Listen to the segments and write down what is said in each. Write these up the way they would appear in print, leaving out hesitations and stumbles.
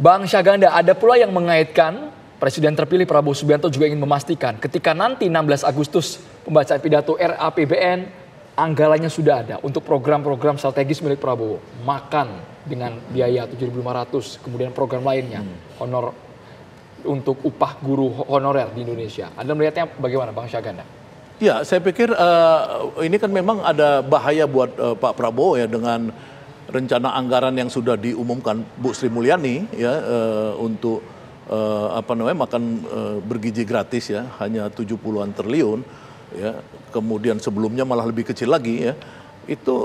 Bang Syahganda, ada pula yang mengaitkan Presiden terpilih Prabowo Subianto juga ingin memastikan ketika nanti 16 Agustus pembacaan pidato RAPBN, anggarannya sudah ada untuk program-program strategis milik Prabowo. Makan dengan biaya 7.500, kemudian program lainnya, honor untuk upah guru honorer di Indonesia. Anda melihatnya bagaimana Bang Syahganda? Ya, saya pikir ini kan memang ada bahaya buat Pak Prabowo ya dengan rencana anggaran yang sudah diumumkan Bu Sri Mulyani ya untuk makan bergizi gratis ya, hanya 70-an triliun ya. Kemudian sebelumnya malah lebih kecil lagi ya. Itu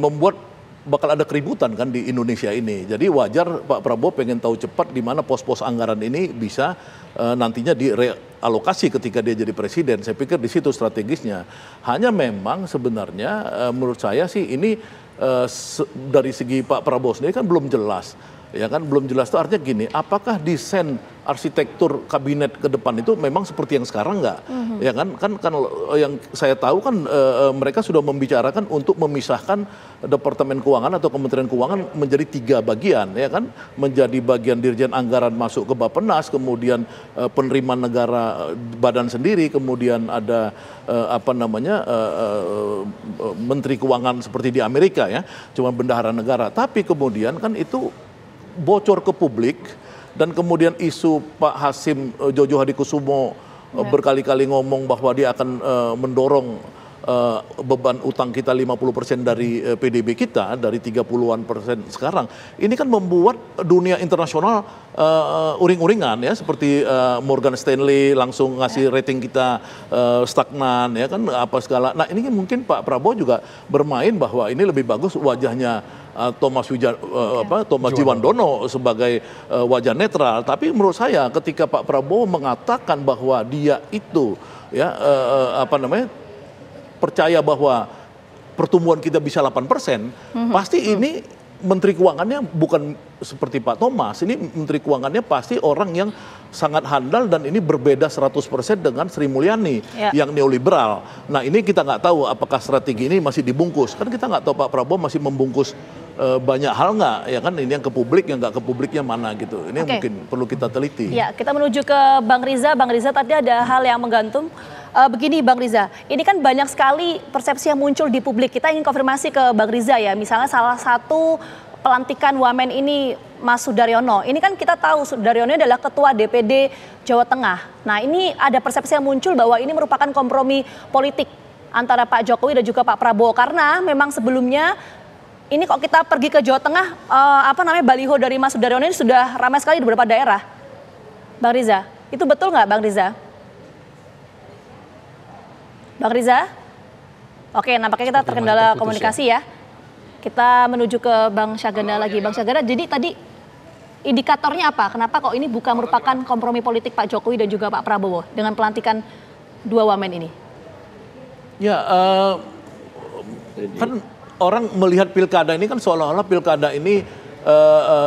membuat bakal ada keributan kan di Indonesia ini. Jadi wajar Pak Prabowo pengen tahu cepat di mana pos-pos anggaran ini bisa nantinya direalokasi ketika dia jadi presiden. Saya pikir di situ strategisnya. Hanya memang sebenarnya menurut saya sih ini dari segi Pak Prabowo sendiri kan belum jelas. Ya kan belum jelas itu artinya gini, apakah desain arsitektur kabinet ke depan itu memang seperti yang sekarang nggak? Ya kan yang saya tahu kan mereka sudah membicarakan untuk memisahkan Departemen Keuangan atau Kementerian Keuangan menjadi 3 bagian, ya kan? Menjadi bagian Dirjen Anggaran masuk ke Bappenas, kemudian penerimaan negara badan sendiri, kemudian ada Menteri Keuangan seperti di Amerika ya, cuma bendahara negara. Tapi kemudian kan itu bocor ke publik dan kemudian isu Pak Hasim Jojo Hadikusumo berkali-kali ngomong bahwa dia akan mendorong beban utang kita 50% dari PDB kita dari 30-an% sekarang. Ini kan membuat dunia internasional uring-uringan ya, seperti Morgan Stanley langsung ngasih rating kita stagnan ya kan apa segala. Nah, ini mungkin Pak Prabowo juga bermain bahwa ini lebih bagus wajahnya Thomas Jiwandono sebagai wajah netral. Tapi menurut saya ketika Pak Prabowo mengatakan bahwa dia itu ya percaya bahwa pertumbuhan kita bisa 8%, pasti ini Menteri Keuangannya bukan seperti Pak Thomas, ini Menteri Keuangannya pasti orang yang sangat handal dan ini berbeda 100% dengan Sri Mulyani yang neoliberal. Nah, ini kita nggak tahu apakah strategi ini masih dibungkus. Kan kita nggak tahu Pak Prabowo masih membungkus banyak hal nggak, ya kan, ini yang ke publik, yang nggak ke publiknya mana gitu. Ini mungkin perlu kita teliti. Ya, kita menuju ke Bang Riza. Bang Riza, tadi ada hal yang menggantung. Begini Bang Riza, ini kan banyak sekali persepsi yang muncul di publik. Kita ingin konfirmasi ke Bang Riza ya, misalnya salah satu pelantikan Wamen ini Mas Sudaryono. Ini kan kita tahu Sudaryono adalah Ketua DPD Jawa Tengah. Nah, ini ada persepsi yang muncul bahwa ini merupakan kompromi politik antara Pak Jokowi dan juga Pak Prabowo. Karena memang sebelumnya ini kok kita pergi ke Jawa Tengah, baliho dari Mas Sudaryono ini sudah ramai sekali di beberapa daerah. Bang Riza, itu betul nggak Bang Riza? Bang Riza? Oke, nampaknya kita terkendala komunikasi ya. Kita menuju ke Bang Syahganda lagi. Bang Syahganda, jadi tadi indikatornya apa? Kenapa kok ini bukan merupakan kompromi politik Pak Jokowi dan juga Pak Prabowo dengan pelantikan 2 wamen ini? Ya, kan orang melihat pilkada ini kan seolah-olah pilkada ini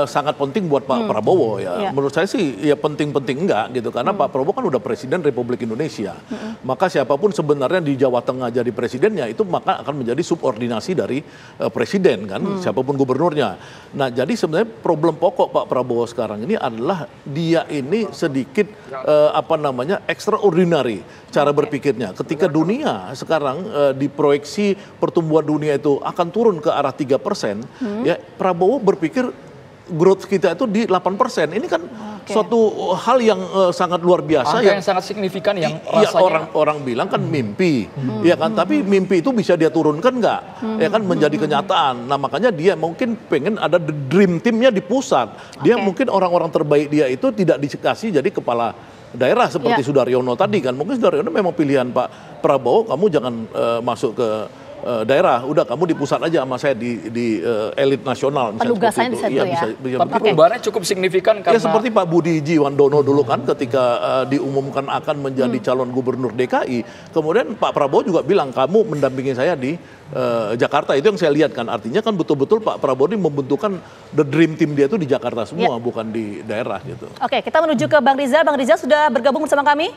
sangat penting buat Pak Prabowo ya. Menurut saya sih ya penting-penting enggak gitu, karena Pak Prabowo kan udah Presiden Republik Indonesia. Maka siapapun sebenarnya di Jawa Tengah jadi presidennya itu maka akan menjadi subordinasi dari presiden kan, siapapun gubernurnya. Nah, jadi sebenarnya problem pokok Pak Prabowo sekarang ini adalah dia ini sedikit extraordinary cara berpikirnya. Ketika dunia sekarang diproyeksi pertumbuhan dunia itu akan turun ke arah 3%, ya Prabowo berpikir growth kita itu di 8%. Ini kan suatu hal yang sangat luar biasa. Angka yang sangat signifikan yang rasanya. Orang bilang kan mimpi, ya kan. Tapi mimpi itu bisa dia turunkan nggak? Ya kan, menjadi kenyataan. Nah, makanya dia mungkin pengen ada dream teamnya di pusat. Dia mungkin orang-orang terbaik dia itu tidak dikasih jadi kepala daerah seperti Sudaryono tadi kan. Mungkin Sudaryono memang pilihan Pak Prabowo, kamu jangan masuk ke daerah, udah kamu di pusat aja sama saya di elit nasional. Penugasannya di situ ya. Tapi perubahannya cukup signifikan karena... Ya seperti Pak Budi Jiwandono dulu kan ketika diumumkan akan menjadi calon gubernur DKI. Kemudian Pak Prabowo juga bilang, kamu mendampingi saya di Jakarta. Itu yang saya lihat kan. Artinya kan betul-betul Pak Prabowo ini membentukkan the dream team dia itu di Jakarta semua, bukan di daerah gitu. Oke, kita menuju ke Bang Riza. Bang Riza sudah bergabung bersama kami?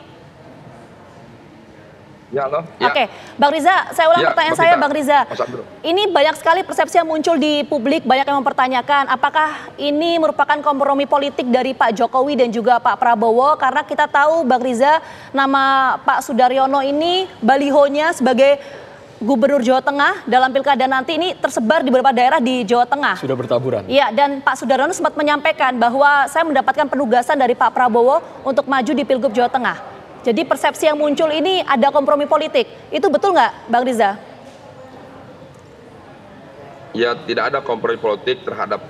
Ya, halo. Ya. Oke, Bang Riza, saya ulang Ya, pertanyaan Mbak saya, Vita. Bang Riza. Mas Abdul. Ini banyak sekali persepsi yang muncul di publik, banyak yang mempertanyakan apakah ini merupakan kompromi politik dari Pak Jokowi dan juga Pak Prabowo, karena kita tahu, Bang Riza, nama Pak Sudaryono ini balihonya sebagai Gubernur Jawa Tengah dalam pilkada nanti ini tersebar di beberapa daerah di Jawa Tengah. Sudah bertaburan. Iya, dan Pak Sudaryono sempat menyampaikan bahwa saya mendapatkan penugasan dari Pak Prabowo untuk maju di Pilgub Jawa Tengah. Jadi persepsi yang muncul ini ada kompromi politik. Itu betul nggak, Bang Riza? Ya, tidak ada kompromi politik terhadap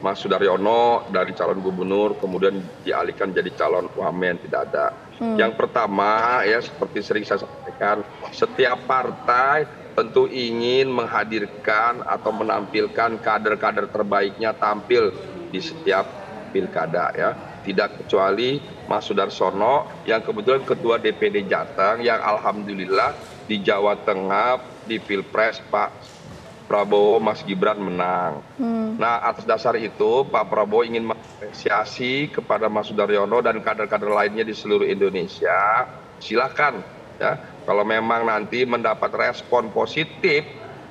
Mas Sudaryono dari calon gubernur kemudian dialihkan jadi calon wamen, tidak ada. Yang pertama ya seperti sering saya sampaikan, setiap partai tentu ingin menghadirkan atau menampilkan kader-kader terbaiknya tampil di setiap pilkada ya. Tidak kecuali Mas Sudarsono yang kebetulan ketua DPD Jateng yang alhamdulillah di Jawa Tengah di Pilpres Pak Prabowo Mas Gibran menang. Nah, atas dasar itu Pak Prabowo ingin mengapresiasi kepada Mas Sudaryono dan kader-kader lainnya di seluruh Indonesia. Silakan ya, kalau memang nanti mendapat respon positif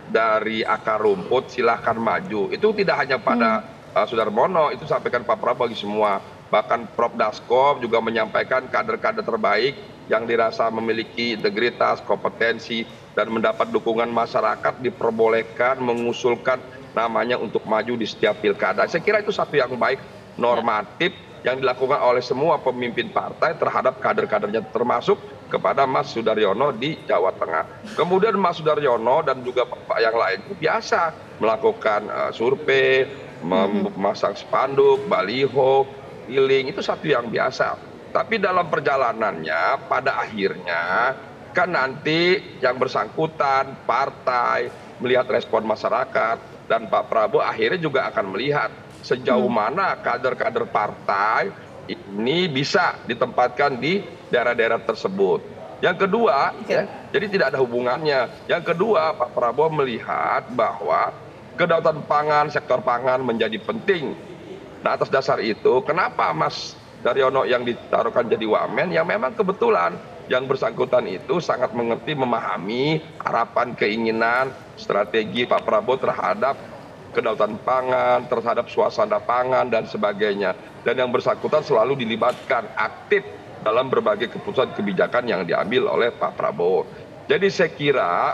dari akar rumput silahkan maju. Itu tidak hanya pada Sudarmono, itu sampaikan Pak Prabowo bagi semua. Bahkan Prof. Dasko juga menyampaikan kader-kader terbaik yang dirasa memiliki integritas, kompetensi, dan mendapat dukungan masyarakat diperbolehkan mengusulkan namanya untuk maju di setiap pilkada. Saya kira itu satu yang baik, normatif, yang dilakukan oleh semua pemimpin partai terhadap kader-kadernya, termasuk kepada Mas Sudaryono di Jawa Tengah. Kemudian Mas Sudaryono dan juga Bapak yang lain biasa melakukan survei, memasang spanduk, baliho, keliling, itu satu yang biasa. Tapi dalam perjalanannya pada akhirnya kan nanti yang bersangkutan partai melihat respon masyarakat dan Pak Prabowo akhirnya juga akan melihat sejauh mana kader-kader partai ini bisa ditempatkan di daerah-daerah tersebut. Yang kedua, ya, jadi tidak ada hubungannya. Yang kedua, Pak Prabowo melihat bahwa kedaulatan pangan, sektor pangan menjadi penting. Nah, atas dasar itu, kenapa Mas Daryono yang ditaruhkan jadi wamen, yang memang kebetulan yang bersangkutan itu sangat mengerti, memahami harapan, keinginan, strategi Pak Prabowo terhadap kedaulatan pangan, terhadap suasana pangan, dan sebagainya. Dan yang bersangkutan selalu dilibatkan aktif dalam berbagai keputusan kebijakan yang diambil oleh Pak Prabowo. Jadi saya kira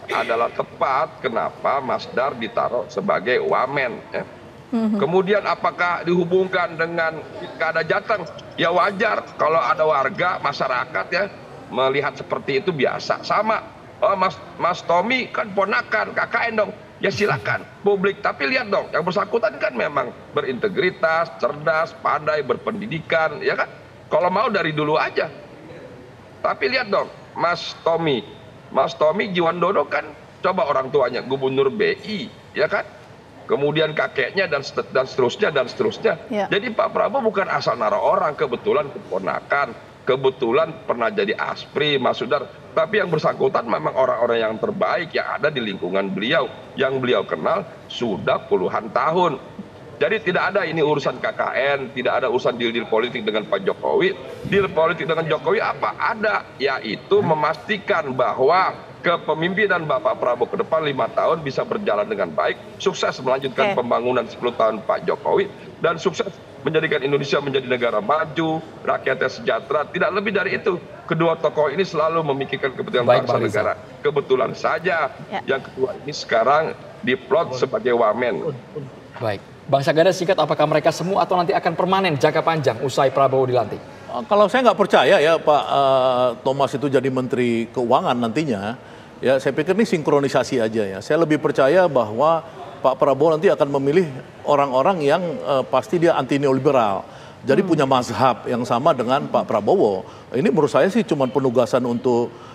adalah tepat kenapa Mas Dar ditaruh sebagai wamen. Ya. Kemudian apakah dihubungkan dengan pilkada Jateng? Ya wajar kalau ada warga masyarakat ya melihat seperti itu biasa. Sama, oh Mas Tommy kan ponakan KKN dong. Ya silakan publik, tapi lihat dong yang bersangkutan kan memang berintegritas, cerdas, pandai, berpendidikan, ya kan? Kalau mau dari dulu aja. Tapi lihat dong Mas Tommy Jiwandono kan coba orang tuanya gubernur BI, ya kan? Kemudian kakeknya dan seterusnya dan seterusnya. Ya. Jadi Pak Prabowo bukan asal naruh orang, kebetulan keponakan, kebetulan pernah jadi aspri, Mas Sudar. Tapi yang bersangkutan memang orang-orang yang terbaik yang ada di lingkungan beliau, yang beliau kenal sudah puluhan tahun. Jadi tidak ada ini urusan KKN, tidak ada urusan deal-deal politik dengan Pak Jokowi. Deal politik dengan Jokowi apa? Ada, yaitu memastikan bahwa kepemimpinan Bapak Prabowo ke depan 5 tahun bisa berjalan dengan baik, sukses melanjutkan pembangunan 10 tahun Pak Jokowi, dan sukses menjadikan Indonesia menjadi negara maju, rakyatnya sejahtera. Tidak lebih dari itu. Kedua tokoh ini selalu memikirkan kepentingan bangsa negara. Kebetulan saja yang kedua ini sekarang diplot sebagai wamen. Baik. Bang Saganda, singkat, apakah mereka semua atau nanti akan permanen jangka panjang usai Prabowo dilantik? Kalau saya nggak percaya ya Pak Thomas itu jadi Menteri Keuangan nantinya, ya saya pikir ini sinkronisasi aja ya. Saya lebih percaya bahwa Pak Prabowo nanti akan memilih orang-orang yang pasti dia anti neoliberal. Jadi punya mazhab yang sama dengan Pak Prabowo. Ini menurut saya sih cuma penugasan untuk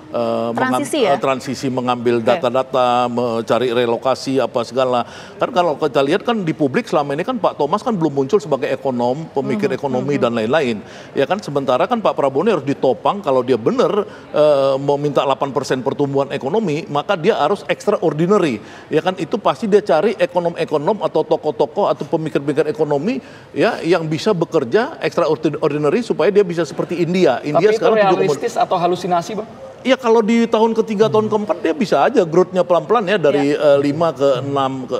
transisi mengambil data-data, mencari relokasi apa segala. Kan kalau kita lihat kan di publik selama ini kan Pak Thomas kan belum muncul sebagai ekonom, pemikir ekonomi dan lain-lain. Ya kan sementara kan Pak Prabowo ini harus ditopang kalau dia benar mau minta 8% pertumbuhan ekonomi, maka dia harus extraordinary. Ya kan itu pasti dia cari ekonom-ekonom atau tokoh-tokoh atau pemikir-pemikir ekonomi ya yang bisa bekerja extraordinary supaya dia bisa seperti India. Tapi itu realistis atau halusinasi, Bang? Ya kalau di tahun ketiga, tahun keempat dia bisa aja growth-nya pelan-pelan ya dari 5 ke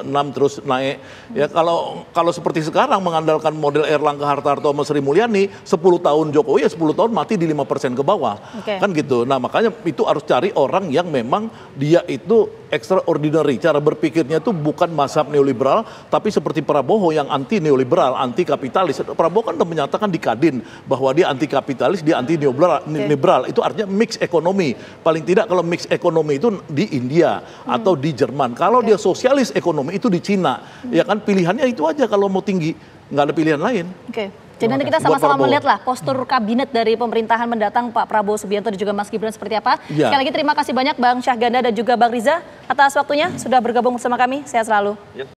6 terus naik. Ya kalau seperti sekarang mengandalkan model Erlangga Hartarto sama Sri Mulyani, 10 tahun Jokowi ya 10 tahun mati di 5% ke bawah. Kan gitu. Nah, makanya itu harus cari orang yang memang dia itu extraordinary. Cara berpikirnya itu bukan mazhab neoliberal, tapi seperti Prabowo yang anti neoliberal, anti kapitalis. Prabowo kan udah menyatakan di Kadin bahwa dia anti kapitalis, dia anti neoliberal. Itu artinya mix ekonomi. Paling tidak kalau mix ekonomi itu di India atau di Jerman. Kalau dia sosialis ekonomi itu di Cina. Ya kan pilihannya itu aja kalau mau tinggi. Nggak ada pilihan lain. Jadi nanti kita sama-sama melihatlah postur kabinet dari pemerintahan mendatang Pak Prabowo Subianto dan juga Mas Gibran seperti apa. Sekali lagi terima kasih banyak Bang Syahganda dan juga Bang Riza atas waktunya sudah bergabung bersama kami. Sehat selalu.